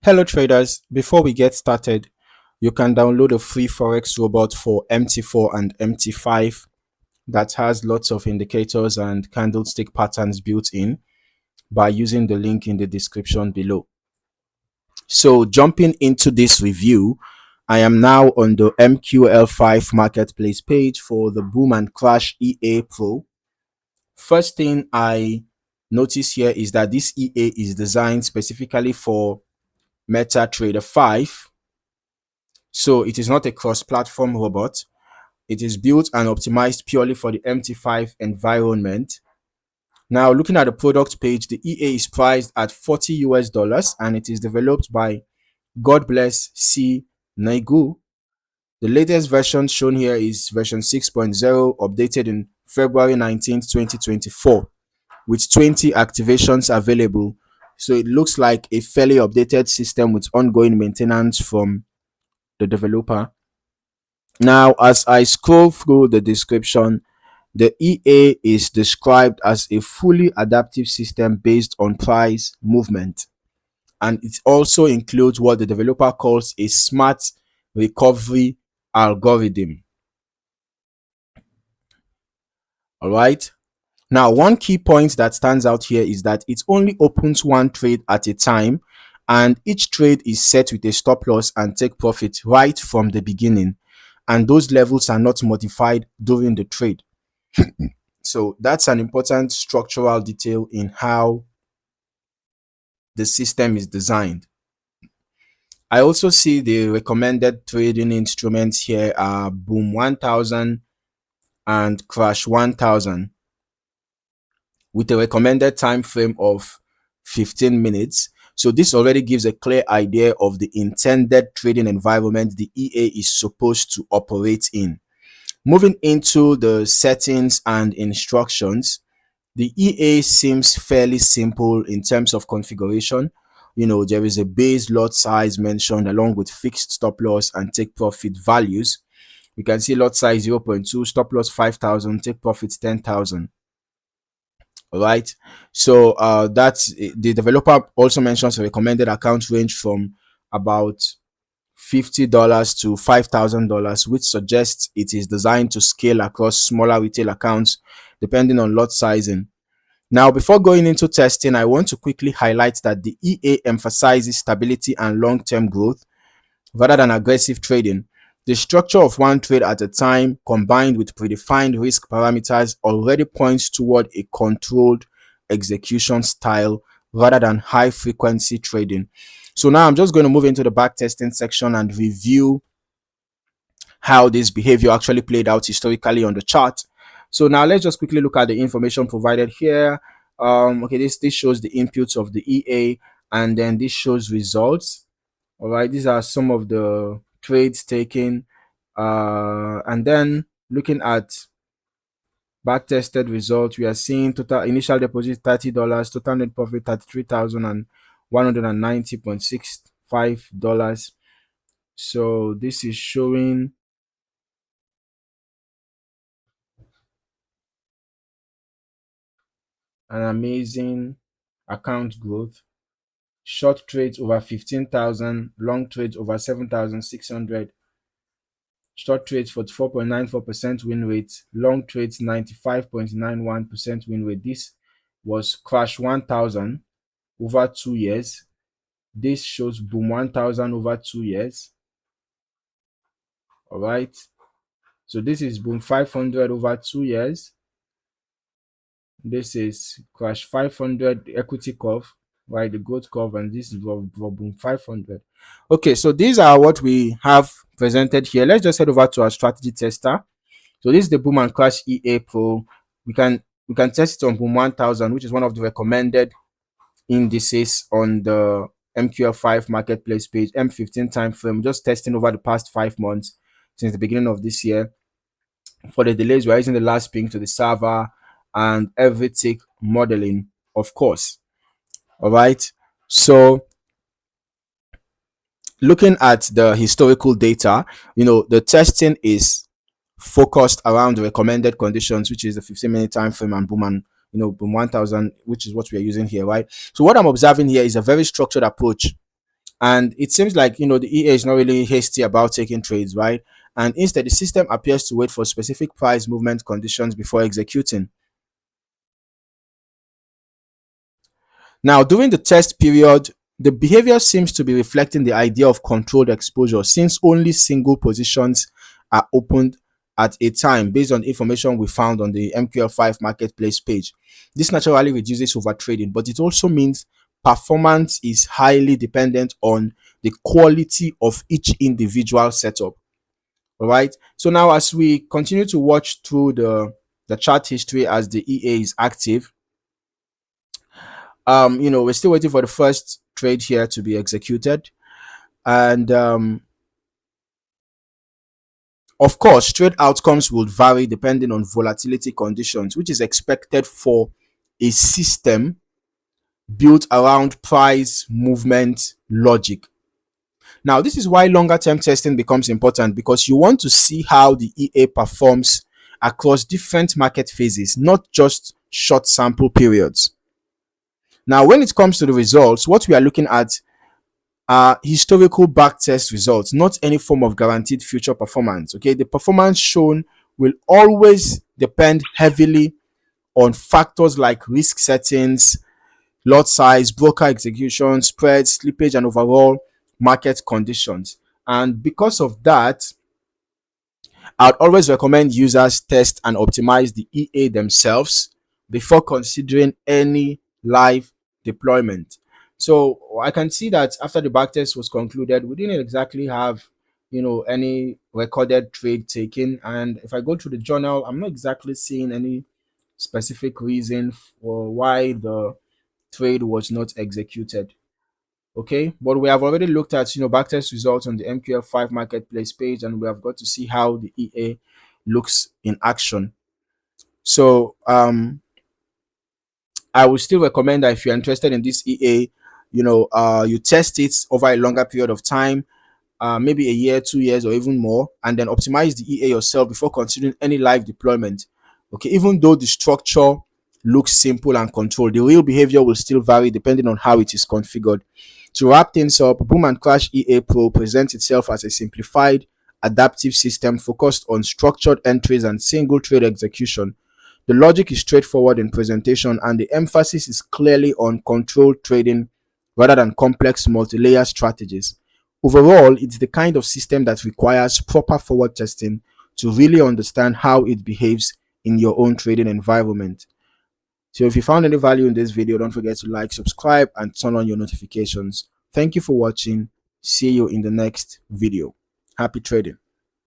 Hello traders, before we get started, you can download a free Forex robot for MT4 and MT5 that has lots of indicators and candlestick patterns built in by using the link in the description below. So jumping into this review, I am now on the MQL5 marketplace page for the Boom and Crash EA Pro. First thing I notice here is that this EA is designed specifically for MetaTrader 5. So it is not a cross-platform robot. It is built and optimized purely for the MT5 environment. Now, looking at the product page, the EA is priced at $40 and it is developed by God Bless C. Naigu. The latest version shown here is version 6.0, updated in February 19th, 2024, with 20 activations available. So it looks like a fairly updated system with ongoing maintenance from the developer. Now, as I scroll through the description, the EA is described as a fully adaptive system based on price movement. And it also includes what the developer calls a smart recovery algorithm. All right. Now, one key point that stands out here is that it only opens one trade at a time, and each trade is set with a stop loss and take profit right from the beginning. And those levels are not modified during the trade. So that's an important structural detail in how the system is designed. I also see the recommended trading instruments here are Boom 1000 and Crash 1000 with a recommended time frame of 15 minutes. So this already gives a clear idea of the intended trading environment the EA is supposed to operate in. Moving into the settings and instructions, the EA seems fairly simple in terms of configuration. There is a base lot size mentioned along with fixed stop loss and take profit values. We can see lot size 0.2, stop loss 5,000, take profit 10,000. All right. So that's the developer also mentions a recommended account range from about $50 to $5,000, which suggests it is designed to scale across smaller retail accounts depending on lot sizing. Now, before going into testing, I want to quickly highlight that the EA emphasizes stability and long-term growth rather than aggressive trading. The structure of one trade at a time combined with predefined risk parameters already points toward a controlled execution style rather than high frequency trading. So now I'm just going to move into the backtesting section and review how this behavior actually played out historically on the chart. So now let's just quickly look at the information provided here. Okay, this shows the inputs of the EA, and then this shows results. All right, these are some of the trades taken, and then looking at backtested results, we are seeing total initial deposit $30, total net profit $33,190.65. So this is showing an amazing account growth. Short trades over 15,000, long trades over 7,600. Short trades 44.94% win rate, long trades 95.91% win rate. This was Crash 1000 over 2 years. This shows Boom 1000 over 2 years. All right. So this is Boom 500 over 2 years. This is Crash 500 equity curve, right? The growth curve, and this is for Boom 500. Okay, so these are what we have presented here. Let's just head over to our strategy tester. So this is the Boom and Crash EA Pro. We can test it on Boom 1000, which is one of the recommended indices on the MQL5 marketplace page, M15 time frame. Just testing over the past 5 months since the beginning of this year. For the delays, we're using the last ping to the server and every tick modeling, of course. All right. So looking at the historical data, the testing is focused around the recommended conditions, which is the 15-minute time frame, and Boom 1000, which is what we are using here, right? So what I'm observing here is a very structured approach And it seems like, the EA is not really hasty about taking trades, right? And instead, the system appears to wait for specific price movement conditions before executing. Now, during the test period, the behavior seems to be reflecting the idea of controlled exposure, since only single positions are opened at a time based on information we found on the MQL5 marketplace page. This naturally reduces overtrading, but it also means performance is highly dependent on the quality of each individual setup. All right. So now, as we continue to watch through the chart history as the EA is active, we're still waiting for the first trade here to be executed. And of course, trade outcomes will vary depending on volatility conditions, which is expected for a system built around price movement logic. Now, this is why longer term testing becomes important, because you want to see how the EA performs across different market phases, not just short sample periods. Now, when it comes to the results, what we are looking at are historical backtest results, not any form of guaranteed future performance. Okay, the performance shown will always depend heavily on factors like risk settings, lot size, broker execution, spread, slippage, and overall market conditions. And because of that, I'd always recommend users test and optimize the EA themselves before considering any live deployment. So I can see that after the backtest was concluded, we didn't exactly have, any recorded trade taken. And if I go to the journal, I'm not exactly seeing any specific reason for why the trade was not executed. Okay, but we have already looked at backtest results on the MQL5 marketplace page, and we have got to see how the EA looks in action. So I would still recommend that if you're interested in this EA, you test it over a longer period of time, maybe a year, 2 years, or even more, and then optimize the EA yourself before considering any live deployment. Okay, even though the structure looks simple and controlled, the real behavior will still vary depending on how it is configured. To wrap things up, Boom and Crash EA Pro presents itself as a simplified, adaptive system focused on structured entries and single trade execution. The logic is straightforward in presentation, and the emphasis is clearly on controlled trading rather than complex multi-layer strategies. Overall, it's the kind of system that requires proper forward testing to really understand how it behaves in your own trading environment. So if you found any value in this video, don't forget to like, subscribe, and turn on your notifications. Thank you for watching. See you in the next video. Happy trading.